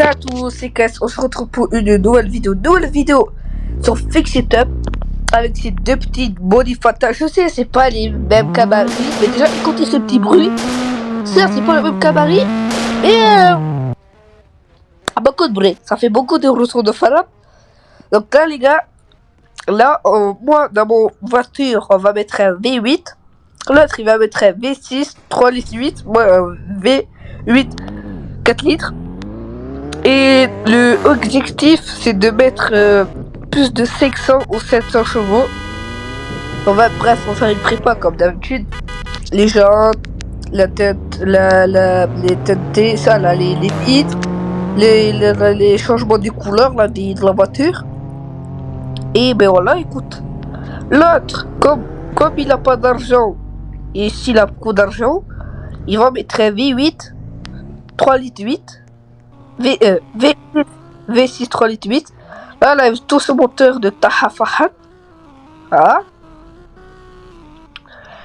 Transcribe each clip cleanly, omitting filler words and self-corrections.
Salut à tous, c'est Cass, on se retrouve pour une nouvelle vidéo sur Fix It Up avec ces deux petites Bonifata. Je sais, c'est pas les mêmes cabarets, mais déjà écoutez ce petit bruit. Certes, c'est pas le même cabaret, mais beaucoup de bruit. Ça fait beaucoup de retours de Farah. Donc là, les gars, moi dans mon voiture, on va mettre un V8. L'autre, il va mettre un V6, 3 litres 8, moi un V8, 4 litres. Et le objectif, c'est de mettre plus de 500 ou 700 chevaux. On va faire une prépa comme d'habitude. Les jantes, la tête, les teintés, ça là, les vitres, les changements de couleur là, de la voiture. Et ben voilà, écoute. L'autre, comme il a pas d'argent, et s'il a beaucoup d'argent, il va mettre un V8, 3 litres 8. V6 3 litres 8. Là, on a tout ce moteur de Taha Fahad. Ah.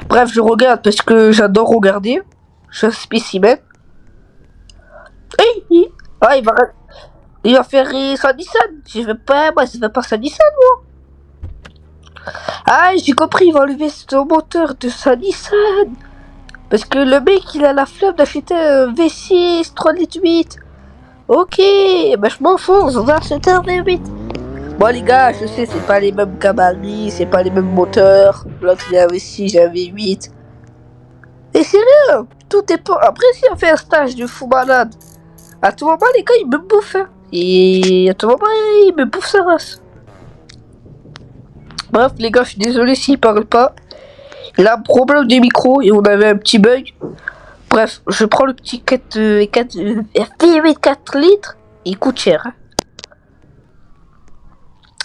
Bref, je regarde parce que j'adore regarder. Je suis un spécimen. Ah, il va faire sa Nissan. Je veux pas sa Nissan, moi. Ah, j'ai compris, il va enlever ce moteur de sa Nissan. Parce que le mec, il a la flemme d'acheter un V6 3 litres 8. Ok, bah je m'en fous, on va acheter un V8. Bon les gars, je sais, c'est pas les mêmes gabarits, c'est pas les mêmes moteurs. L'autre il a aussi, j'ai un V8. Et sérieux, tout est pas... Après si on fait un stage de fou malade, à tout moment les gars ils me bouffent. Hein. Et à tout moment ils me bouffent sa race. Bref les gars, je suis désolé s'il parle pas. Il a un problème du micro et on avait un petit bug. Bref, je prends le petit V8 4 litres. Il coûte cher. Hein.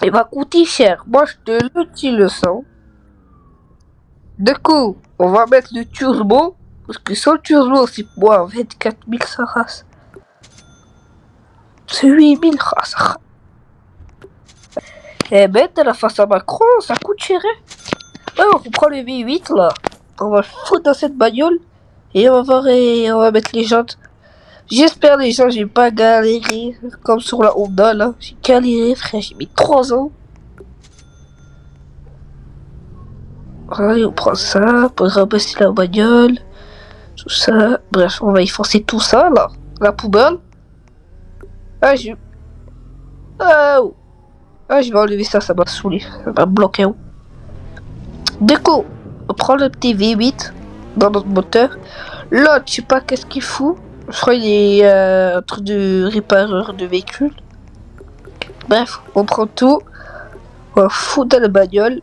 Il va coûter cher. Moi, je te le dis le sang. Du coup, on va mettre le turbo. Parce que sans le turbo, c'est moi 24 000 sa race. C'est 8 000 race. Et mettre la face à Macron, ça coûte cher. Hein. Ouais, on reprend le V8 là. On va le foutre dans cette bagnole. Et on va mettre les jantes. J'espère les gens, j'ai pas galéré comme sur la Honda là. J'ai galéré frère, j'ai mis 3 ans. Allez, on prend ça pour ramasser la bagnole. Tout ça. Bref, on va y forcer tout ça là. La poubelle. Je vais enlever ça, ça m'a saoulé. Ça m'a bloqué. Du coup, on prend le petit V8 dans notre moteur. Là, je sais pas qu'est-ce qu'il fout. Je crois qu'il est un truc de répareur de véhicule. Bref, on prend tout. On fout dans la bagnole.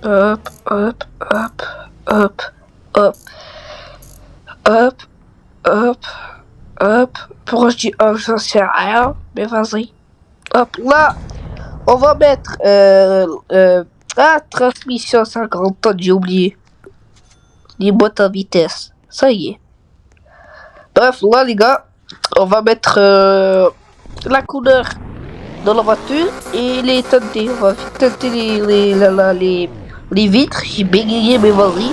Hop. Pourquoi je dis hop, j'en sais rien. Mais vas-y. Hop, là. On va mettre transmission 50 tonnes, j'ai oublié. Les boîtes à vitesse. Ça y est. Bref, là les gars, on va mettre la couleur dans la voiture et les teinter. On va teinter les vitres. J'ai bégayé mais vas-y.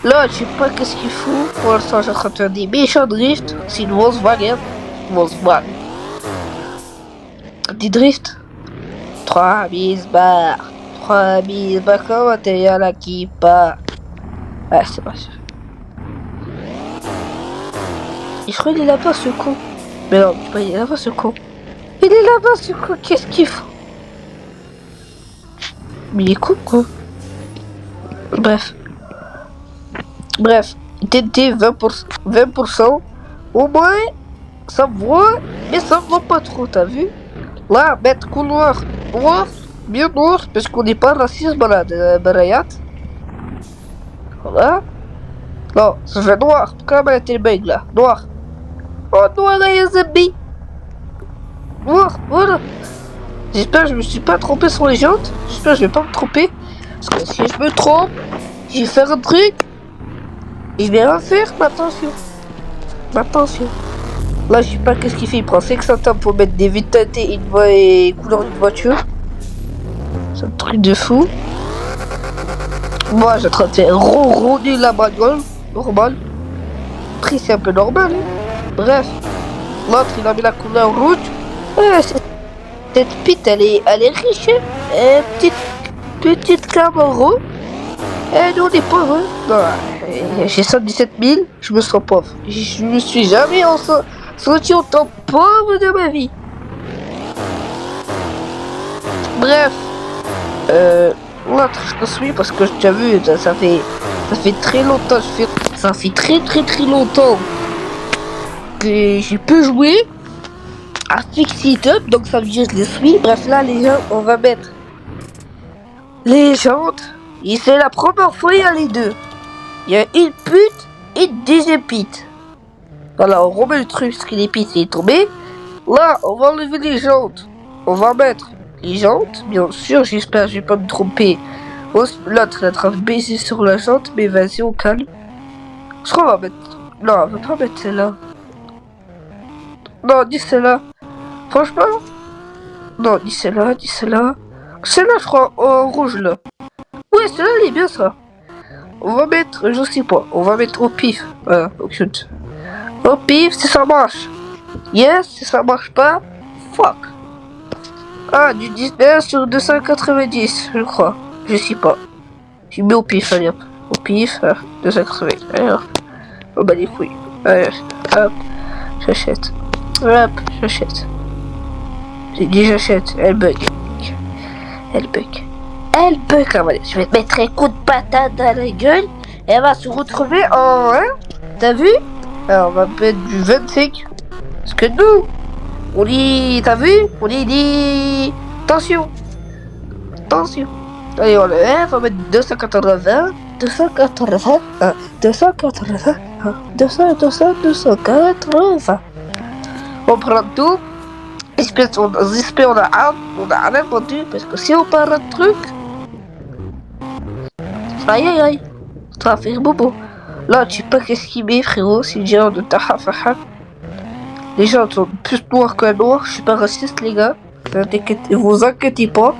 Là, je sais pas qu'est-ce qu'il faut. Pour l'instant, j'ai en train de faire des méchants drift. C'est une Volkswagen. Des drift. 3000 barres. 3000 barres. Comment t'es à la qui part? Ah, c'est pas sûr. Je crois qu'il est là-bas ce con. Mais non, il est là-bas ce con. Il est là-bas ce con, qu'est-ce qu'il faut? Mais il est con quoi. Bref, TT 20%. Au moins, ça voit, mais ça voit pas trop, t'as vu? Là, mettre couloir noir, bien noir, parce qu'on n'est pas raciste, Barayat. Voilà. Non, ça fait noir. Comment était le mec là? Noir. Oh, noir, les amis. Noir, voilà. J'espère que je me suis pas trompé sur les jantes. J'espère que je vais pas me tromper. Parce que si je me trompe, je vais faire un truc. Et je vais rien faire. Attention. Là, je sais pas qu'est-ce qu'il fait. Il prend 500 temps pour mettre des vitres teintées et couleur d'une voiture. C'est un truc de fou. Moi, j'ai en train de faire ronronner la bagnole. Normal. Après, c'est un peu normal. Hein. Bref. L'autre, il a mis la couleur rouge. Cette pite, elle est riche. Hein. Petite Camaro. Et nous, on est pauvres. Hein. Non, j'ai 117 000, je me sens pauvre. Je me suis jamais senti autant pauvre de ma vie. Bref. L'autre, je te suis parce que tu as vu, ça fait très longtemps. Ça fait très longtemps que j'ai pu jouer à Fix It Up, donc ça veut dire que je les suis. Bref, là, les gens, on va mettre les jantes. Et c'est la première fois, il y a les deux. Il y a une pute et une deuxième pute. Voilà, on remet le truc, parce que les putes, c'est tombé. Là, on va enlever les jantes. On va mettre les jantes, bien sûr, j'espère que je vais pas me tromper. L'autre, il est en train de baiser sur la jante, mais vas-y, on calme. Je crois qu'on va mettre... Non, on va pas mettre celle-là. Non, dis celle-là. Franchement. Non, dis celle-là, dis celle-là. Celle-là, je crois, en rouge, là. Ouais, celle-là, elle est bien, ça. On va mettre, je sais pas, on va mettre au pif. Voilà, au cute. Au pif, si ça marche. Yes, si ça marche pas, fuck. Ah, du 19 sur 290, je crois. Je sais pas. J'ai mis au pif, allez hop. Au pif, 280. Allez hop. Oh bah les couilles. Allez, hop. J'achète. Hop, j'achète. J'ai dit j'achète. Elle bug. Elle bug. Elle bug. Ah, voilà. Je vais te mettre un coup de patate dans la gueule. Et elle va se retrouver en 1. T'as vu? Alors on va mettre du 25. Parce que nous, on dit. T'as vu? On dit. Attention. Attention. Allez, on va mettre 280. 280. 280. 280. On prend tout. J'espère qu'on a rien vendu. Parce que si on parle de truc. Aïe. Ça va faire bobo. Là, tu sais pas qu'est-ce qu'il met, frérot. C'est le genre de tahafaha. Les gens sont plus noirs que noirs. Je suis pas raciste, les gars. Vous inquiétez pas.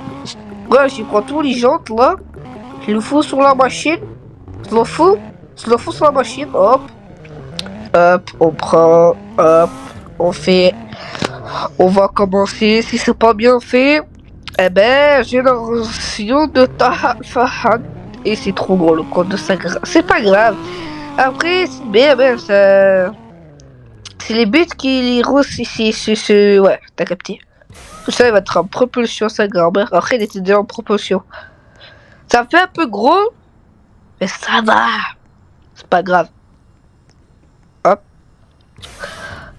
Ouais, j'y prends tous les jantes là. Je le fous sur la machine. Je le fous sur la machine. Hop. Hop, on prend. Hop. On fait. On va commencer. Si c'est pas bien fait, eh ben, j'ai la version de Tahafahan. Et c'est trop gros le compte de ça. C'est pas grave. Après, ben, ça. C'est les buts qui les roses. Ouais, t'as capté. Tout ça, il va être en propulsion, sa grand-mère. Après, il était déjà en propulsion. Ça fait un peu gros, mais ça va. C'est pas grave. Hop.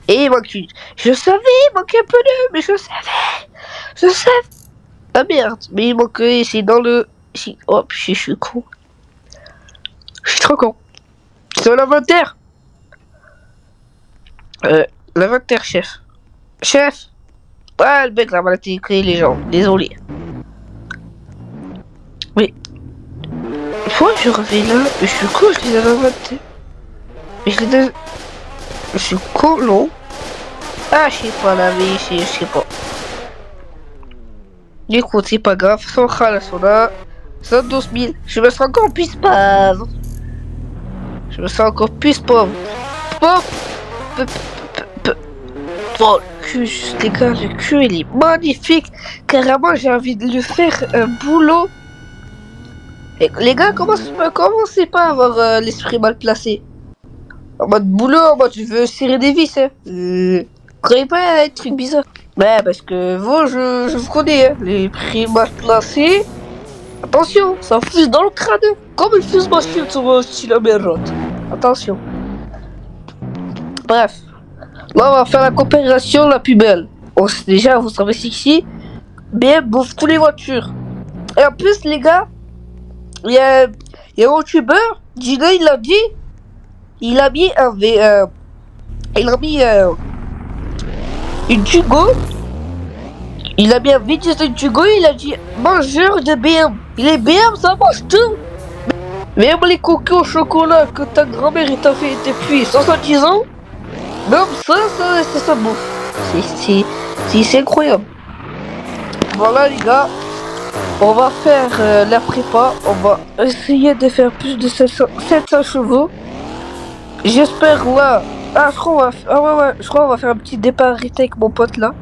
Et il manque une. Je savais, il manquait un peu d'eux, mais je savais. Ah merde, mais il manquait, c'est dans le... Ici. Hop, je suis con. Je suis trop con. C'est l'inventaire. L'inventaire, chef. Chef. Ah, le mec là, m'a créé les gens. Désolé. Mais. Pourquoi je reviens là? Mais je suis con, je les avais inventés. Mais je suis con, non? Ah, je sais pas, la vie, je sais pas. Écoute, c'est pas grave. Sans khalas, on a 112 000. Je me sens encore plus pauvre. Pauvre. Oh, le cul, les gars, le cul, il est magnifique. Carrément, j'ai envie de lui faire un boulot. Et les gars, commencez pas à avoir l'esprit mal placé. En mode boulot, en mode je veux serrer des vis, hein. Croyez pas à un truc bizarre. Ouais, parce que vous, je vous connais, hein. Les prix mal placés. Attention, ça fuse dans le crâne. Comme une fuse machine sur un stylo merrotte. Attention. Bref. Là, on va faire la coopération la plus belle. Déjà, vous savez ici, bien bouffe toutes les voitures. Et en plus, les gars, il y a un youtubeur, Gina, il a dit, il a mis une Tugo. Il a mis un vidéo de Tugo, il a dit, mangeur de BM. Il est BM, ça mange tout. Même les cookies au chocolat que ta grand-mère t'a fait depuis 70 ans. Même ça c'est ça bouffe. C'est incroyable. Voilà les gars. On va faire la prépa. On va essayer de faire plus de 700 chevaux. J'espère là Ah, je crois on va... Ah ouais, je crois on va faire un petit départ arrêté avec mon pote là.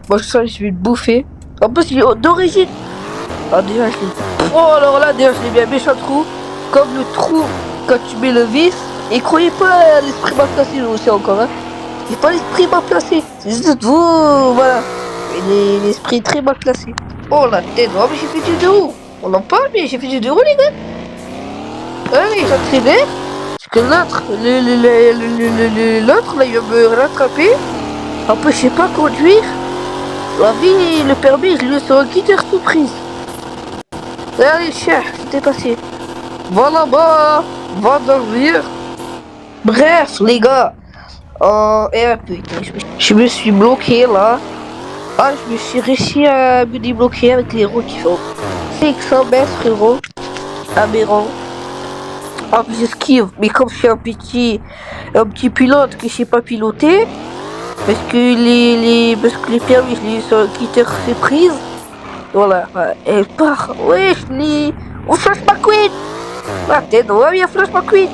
Moi je sens que je vais le bouffer. En plus il est d'origine. Ah déjà je l'ai... Oh alors là déjà je l'ai mis un méchant trou. Comme le trou quand tu mets le vis. Et croyez pas à l'esprit mal placé aussi encore hein. C'est pas l'esprit mal placé. C'est juste vous, voilà. L'esprit très mal placé. Oh la tête, oh mais j'ai fait du 2 roues. On en parle mais j'ai fait du 2 roues les gars. Allez, j'entraînais. Parce que l'autre, l'autre là il va me rattraper. Après je sais pas conduire. La vie, le permis, je l'ai sur un guideur surprise. Allez chien, c'était passé. Va là-bas, va dormir. Bref les gars. Oh, et putain, je me suis bloqué là. Ah, je me suis réussi à me débloquer avec les roues qui font 500 mètres frérot. Aberrant. Ah, j'esquive, mais comme je suis un petit pilote que je sais pas piloter, parce que les permis, je les sur le guideur surprise. Voilà, elle part. Wesh, on Flash McQueen. Ah, t'es droit, il y a Flash McQueen.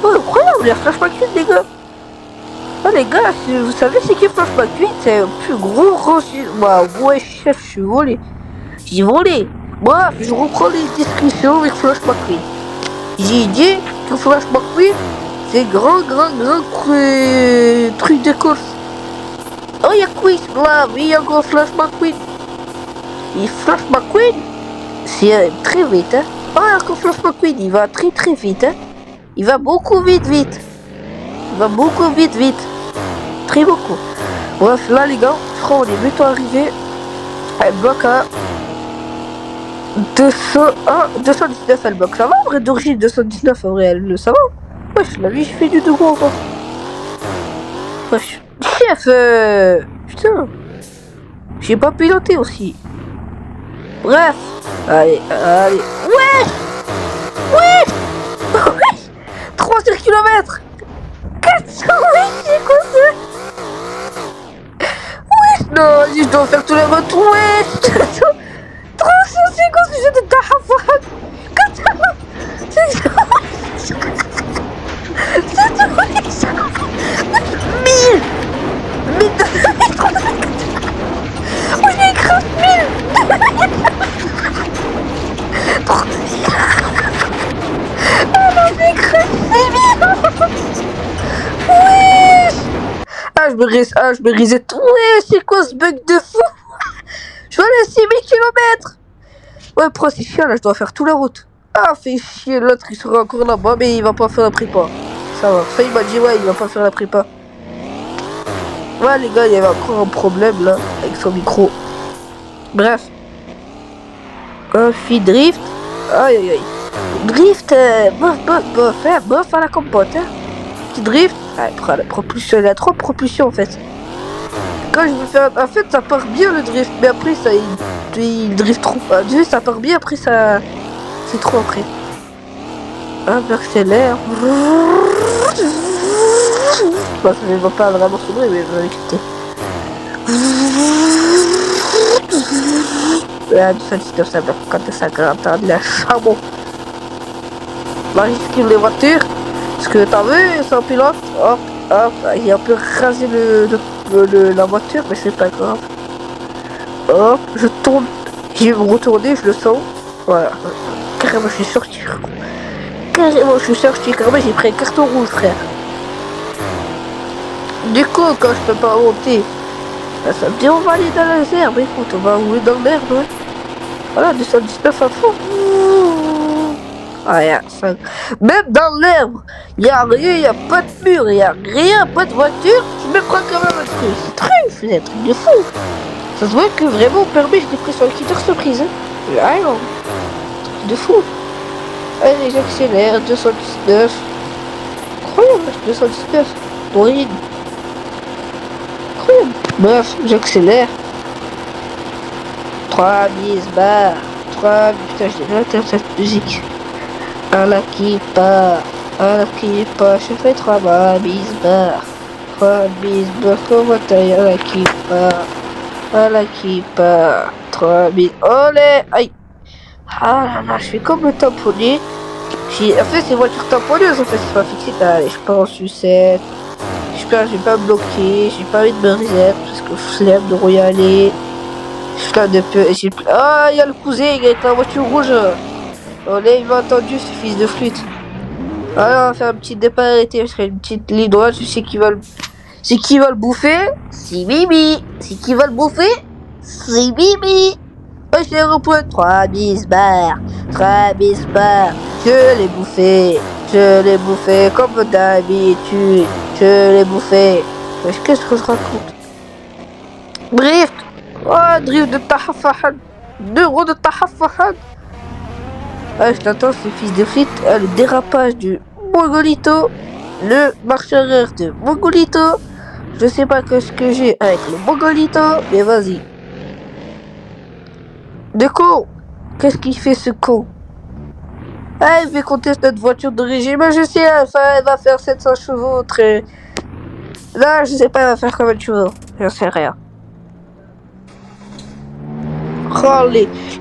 Oh, incroyable, il y a Flash McQueen, les gars. Ah, les gars, vous savez c'est qui Flash McQueen? C'est un plus gros rocher. Bah, ouais, chef, je suis volé. J'ai volé. Bref, je reprends les discussions avec Flash McQueen. J'ai dit que Flash McQueen, c'est grand truc de course. Oh, il y a Quiz là, oui, il y a encore Flash McQueen. Et Flash McQueen, c'est très vite, hein. Oh, alors que Flash McQueen, il va très vite, hein. Il va beaucoup vite. Il va beaucoup vite. Très beaucoup. Bref, là, les gars, je crois qu'on est bientôt arrivé. Elle bloque à 219, elle bloque. Ça va, en vrai, d'origine 219, en vrai, ça va. Wesh, la vie, j'ai fait du 2 roues encore. Wesh. Chef, putain. J'ai pas piloté aussi. Bref. Allez. Wesh 300 km. 400, wesh, c'est quoi ça? Wesh, non, je dois faire tous les retours, wesh. 350 سجاد التحفظ كتحفظ 1000 واش يكرهت 1000 انا يكرهت 6000 wesh. je me reset. Ouais, c'est quoi ce bug de fou? Je vais aller à 6000 km. Ouais, pro, c'est chiant là, je dois faire toute la route. Ah, fait chier, l'autre il sera encore là-bas, mais il va pas faire la prépa. Ça va. Ça, il m'a dit, ouais, il va pas faire la prépa. Ouais, les gars, il y avait encore un problème là, avec son micro. Bref. Fit drift. Aïe. Drift, bof à la compote, hein. Petit drift. Ah, la propulsion, il a trop de propulsion en fait. Quand je veux faire... En fait, ça part bien le drift, mais après, ça, il drift trop. Déjà, ça part bien, après, ça... C'est trop après. Hop, accélère. Bah, ça ne va pas vraiment sombrer, mais je vais l'écouter. Là, 219, ça bloque quand ça grimpe de la charbon. Là, j'esquive les voitures. Parce que t'as vu, c'est un pilote. Hop, il a un peu rasé la voiture, mais c'est pas grave. Hop, je tourne. Je vais me retourner, je le sens. Voilà. Carrément, je suis sorti. Carrément, j'ai pris un carton rouge, frère. Du coup, quand je peux pas monter, ça me dit on va aller dans les herbes. Écoute, on va rouler dans l'herbe, ouais. Voilà, 219 à fond. Ah, ça... Même dans l'herbe, il y a rien, il y a pas de mur, il y a rien, pas de voiture. Je me prends quand même un truc. C'est un truc de fou. Ça se voit que vraiment au permis, je l'ai pris sur le guideur surprise. Hein. Ah non, truc de fou. Allez, j'accélère, 219. Incroyable, 219. D'origine. Incroyable. Bref, j'accélère. 3000 barres. 3000. Putain, j'ai déjà cette musique. À la qui part, je fais 3000 barres. 3000 barres, comment t'ailles à la qui part, 3000, olé, aïe. Ah là là, je fais comme le tamponné. En fait, c'est voiture tamponneuse, en fait, c'est pas fixé. Allez, je pars en sucette. J'espère que je vais pas me bloquer. J'ai pas envie de me reset parce que flemme de y aller. Flemme de peu. Ah, il y a le cousin, il est avec la voiture rouge. Oh là, il m'a entendu, ce fils de flûte. Alors, on va faire un petit départ arrêté. Je ferai une petite ligne droite. Je sais qui va le. C'est qui va le bouffer? C'est Mimi. C'est qui va le bouffer? C'est Mimi. Ouais, je l'ai repris 3 bisbarres. 3 bisbarres. Je l'ai bouffé. Je l'ai bouffé comme d'habitude. Je l'ai bouffé. Mais qu'est-ce que je raconte? Drift. Oh, drift de Tahafahan. 2 euros de Tahafahan. Ah, je t'attends, ce fils de frites. Ah, le dérapage du Mongolito. Le marche arrière de Mongolito. Je sais pas ce que j'ai avec le Mongolito, mais vas-y. De con. Qu'est-ce qu'il fait ce con? Ah, il veut qu'on teste notre voiture d'origine. Mais je sais, elle va faire 700 chevaux. Très... Là, je sais pas, elle va faire combien de chevaux. Je sais rien. Oh,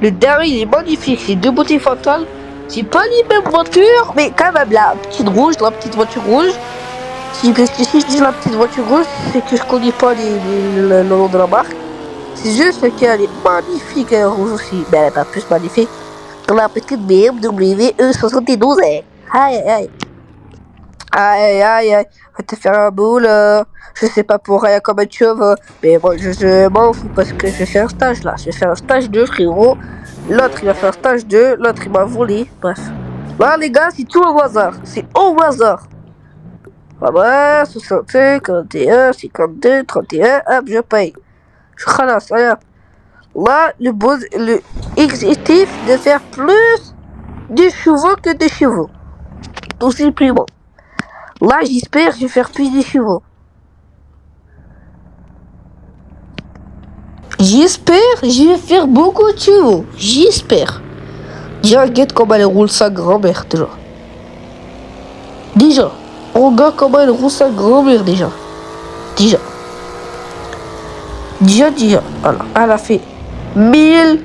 le dernier, il est magnifique. C'est 2 beautés fatales. C'est pas les mêmes voitures, mais quand même, la petite voiture rouge. Si je dis la petite voiture rouge, c'est que je connais pas le nom de la marque. C'est juste qu'elle est magnifique, elle rouge aussi. Mais elle est pas plus magnifique que la petite BMW E72. Aïe, aïe. Aïe, aïe, aïe. Va te faire un boule. Je sais pas pour rien comme tu veux. Mais moi, je m'en fous parce que je vais faire un stage là. Je vais faire un stage 2, frérot. L'autre, il va faire un stage 2. L'autre, il m'a volé. Bref. Là, les gars, c'est tout au hasard. C'est au hasard. Voilà, 65, 41, 52, 31. Hop, je paye. Je ralasse, allez. Là, le objectif de faire plus de chevaux que de chevaux. Tout simplement. Là, j'espère que je vais faire plus de chevaux. J'espère que je vais faire beaucoup de chevaux. J'espère. Déjà, regarde comment elle roule sa grand-mère, déjà. Regarde comment elle roule sa grand-mère, déjà. Voilà, elle a fait 1000.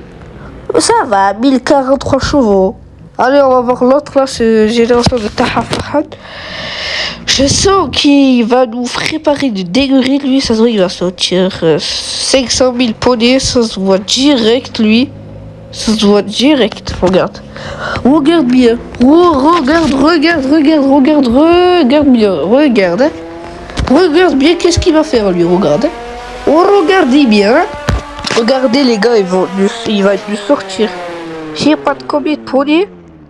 Ça va, 1043 chevaux. Allez, on va voir l'autre là, c'est génération de Tahafahan. Je sens qu'il va nous préparer du dégueuler, lui. Ça se voit, il va sortir 500 000 poneys. Ça se voit direct, lui. Ça se voit direct. Regarde. Regarde bien. Regarde bien. Regarde. Hein. Regarde bien qu'est-ce qu'il va faire, lui. Regarde. Hein. Regardez bien. Regardez, les gars, il va nous sortir. Je sais pas de combien de poneys.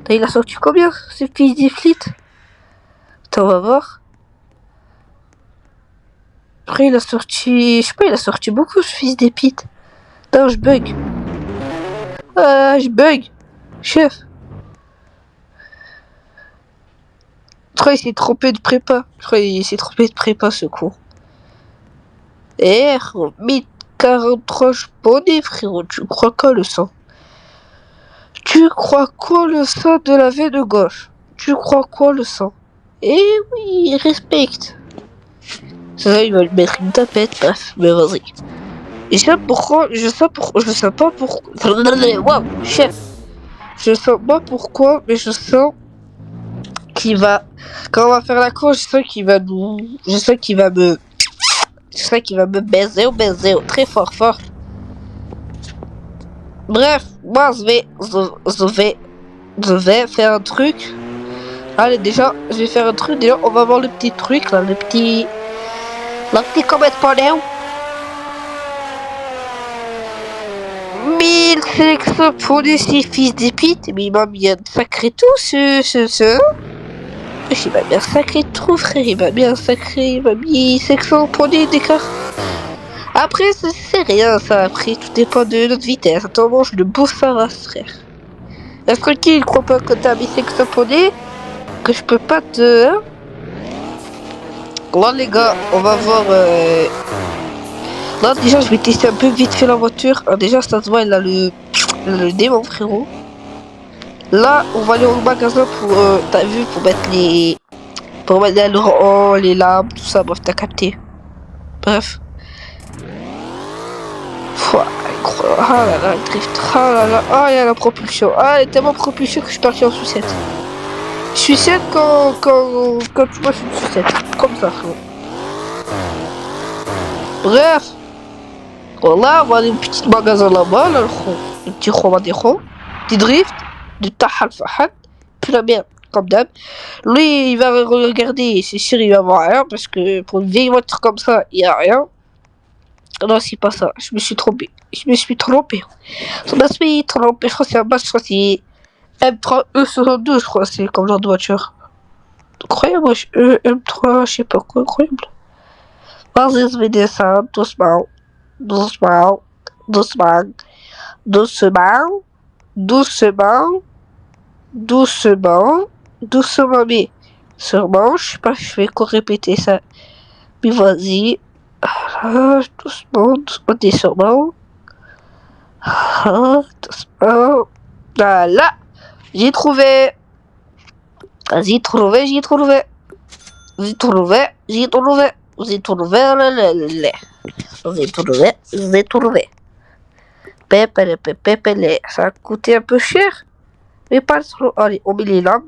Il a sorti combien, ce fils de flit? Attends, on va voir. Après, il a sorti... Je sais pas, il a sorti beaucoup, ce fils d'épite. Non, je bug. Je bug. Chef. Je crois qu'il s'est trompé de prépa. Ce con. 1043 poneys, frérot. Tu crois quoi, le sang? Tu crois quoi, le sang de la veine gauche? Tu crois quoi, le sang? Eh oui, respecte. Ça, il va lui mettre une tapette, bref, mais vas-y. Et je sais pas pourquoi. Waouh, chef. Je sais pas pourquoi, mais je sens qu'il va. Quand on va faire la course, je sens qu'il va nous. Je sens qu'il va me baiser, très fort. Bref, moi je vais faire un truc. Allez, déjà, je vais faire un truc. Déjà, on va voir le petit truc là, la petite comète poney. 1500 poneys, ces fils d'épite. Mais il m'a mis un sacré tout, ce. Il m'a mis un sacré trou, frère. Il m'a mis 500 poneys d'écart. Après, c'est rien, ça. Après, tout dépend de notre vitesse. Attends, mange de beau race, frère. Est-ce que il croit pas que t'as mis 500 poneys? Que je peux pas te... Hein? Là, les gars, on va voir... Là, déjà, je vais tester un peu vite fait la voiture. Alors, déjà, ça se voit, il a le démon, frérot. Là, on va aller au magasin pour... t'as vu, pour mettre les... Pour mettre les lampes, tout ça. Bref, t'as capté. Bref. Incroyable. Ah là là, le drift. Ah là là. Ah, il y a la propulsion. Ah, elle est tellement propulsion que je suis parti en sucette. Sucette quand tu vois une sucette. Comme ça, frérot. Bref. Voilà, on va aller au petit magasin là-bas, là, le petit Romadero, petit drift, du Tahal Fahad, puis la merde, comme d'hab. Lui, il va regarder, c'est sûr, il va voir rien, parce que pour une vieille voiture comme ça, il n'y a rien. Non, c'est pas ça, je me suis trompé. Je me suis trompé, je crois que c'est un match, je crois que c'est M3 E62, je crois, c'est comme genre de voiture. Incroyable, M3, je sais pas quoi, incroyable. Vas-y, je vais descendre, doucement. Doucement, doucement, doucement, doucement, doucement, doucement, mais sûrement, je sais pas, je vais encore répéter ça. Mais vas-y, doucement, doucement, et sûrement, doucement, voilà, j'ai trouvé, j'ai trouvé, j'ai trouvé, j'ai trouvé, j'ai trouvé, j'ai trouvé, j'ai trouvé. Pépé, ça a coûté un peu cher, mais pas trop. Allez, on met les lampes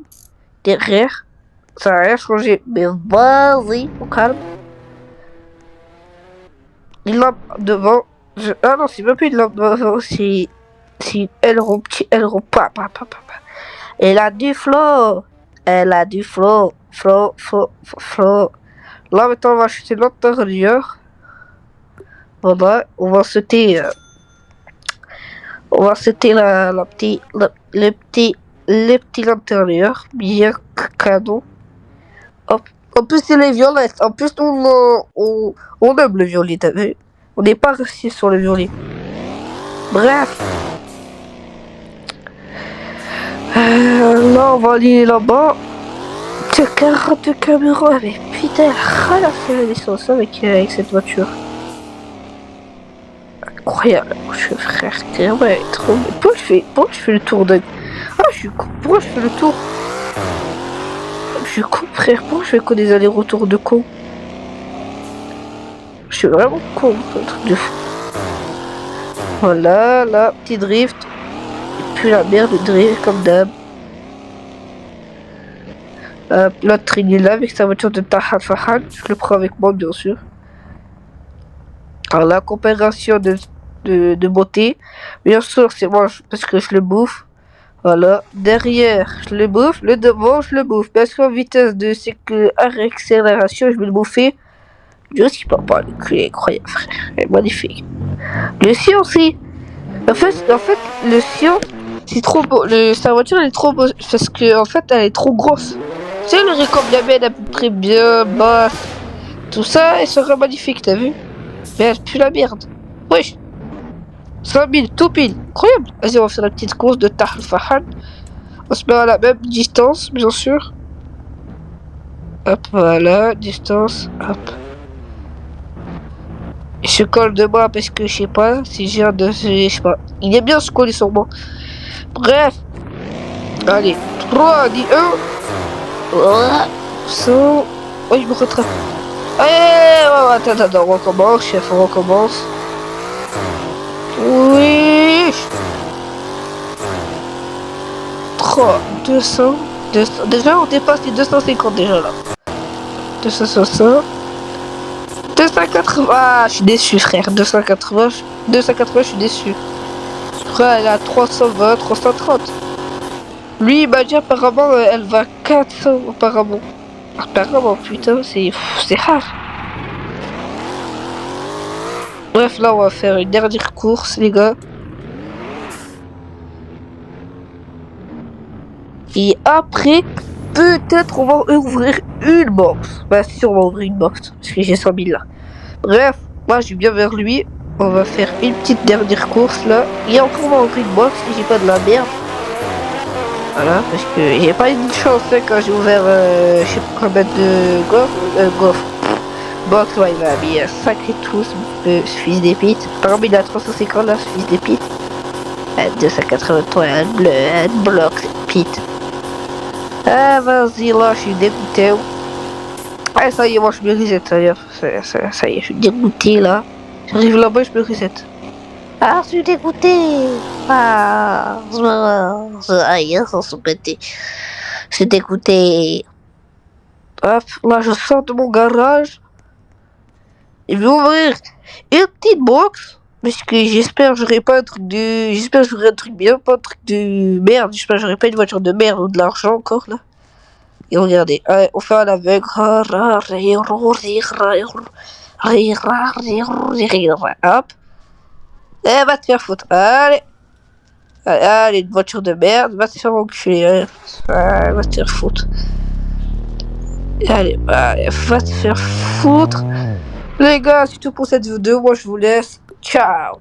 derrière, ça n'a rien changé, mais vas-y, au calme. Les lampes devant, ah non, c'est même plus une lampe devant, c'est aileron, petit aileron, pas. Elle a du flow, flow. Là, maintenant, on va acheter l'intérieur. Voilà, on va sauter. On va sauter le petit intérieur, bien cadeau. Hop. En plus, c'est les violettes. En plus, on aime le violet, t'as vu? On n'est pas resté sur le violet. Bref. Là, on va aller là-bas. Tiens, 42 caméras. Mais putain, elle a fait la licence avec cette voiture. Incroyable, je frère, t'es ouais, trop. Pourquoi je fais le tour de. Ah, je suis con, pourquoi je fais le tour? Je suis con, frère, pourquoi je fais que des allers-retours de con? Je suis vraiment con, un truc de fou. Voilà, là, petit drift. Et puis la merde, le drift, comme d'hab. L'autre, il est là avec sa voiture de Tahal Fahad. Je le prends avec moi, bien sûr. Alors, la comparaison de beauté. Bien sûr, c'est moi parce que je le bouffe. Voilà. Derrière, je le bouffe. Le devant, je le bouffe. Parce qu'en vitesse de accélération, je vais le bouffer. Je sais pas, le cul est incroyable, frère. Il est magnifique. Le sien aussi. En fait, le sien, c'est trop beau. Sa voiture, elle est trop beau. Parce que, en fait, elle est trop grosse. Tu sais, le récompte à peu près bien basse. Tout ça, elle sera magnifique, t'as vu? Mais elle pue la merde. Wesh. 5000, tout pile. Incroyable. Vas-y, on va faire la petite course de Tahal Fahad. On se met à la même distance, bien sûr. Hop, voilà, distance. Hop. Je colle de moi parce que je sais pas si j'ai un de. Je sais pas. Il est bien se coller sur moi. Bref. Allez. 3, 2, 1. Voilà. So. Oh, je me rattrape. Allez, attends, on recommence, chef, on recommence. Oui. 3, 200. Déjà, on dépasse les 250 déjà là. 260. 280. Ah, je suis déçu, frère. 280, je suis déçu. Je crois qu'elle a 320, 330. Lui, il m'a dit apparemment, elle va 400 apparemment. Apparemment, putain, c'est rare. Bref, là, on va faire une dernière course, les gars. Et après, peut-être on va ouvrir une box. Bah, si on va ouvrir une box, parce que j'ai 100 000 là. Bref, moi, je suis bien vers lui. On va faire une petite dernière course là. Et encore, on va ouvrir une box si j'ai pas de la merde. Voilà, parce que j'ai pas eu de chance hein, quand j'ai ouvert, je sais pas combien de gaufres. Box, ouais, il m'a mis un sacré trou, ce fils d'épite. Par exemple, il a 350 là, ce fils d'épite. 283, un bloc, pite. Ah, vas-y, là, je suis dégoûté. Ah, ça y est, moi, je me reset, ça y est, je suis dégoûté, là. J'arrive là-bas, je me reset. Ah, je suis dégoûté. Ah, ça y est, ça se pété. C'est dégoûté. Hop, là je sors de mon garage. Je vais ouvrir une petite box. Parce que j'espère que j'aurai pas un truc de. J'espère que j'aurai un truc bien, pas un truc de merde. J'espère que j'aurai pas une voiture de merde ou de l'argent encore là. Et regardez, allez, on fait un aveugle. Hop. Eh, va te faire foutre. Allez. Allez, une voiture de merde. Va te faire enculer. Va te faire foutre. Allez, va te faire foutre. Les gars, c'est tout pour cette vidéo. Moi, je vous laisse. Ciao.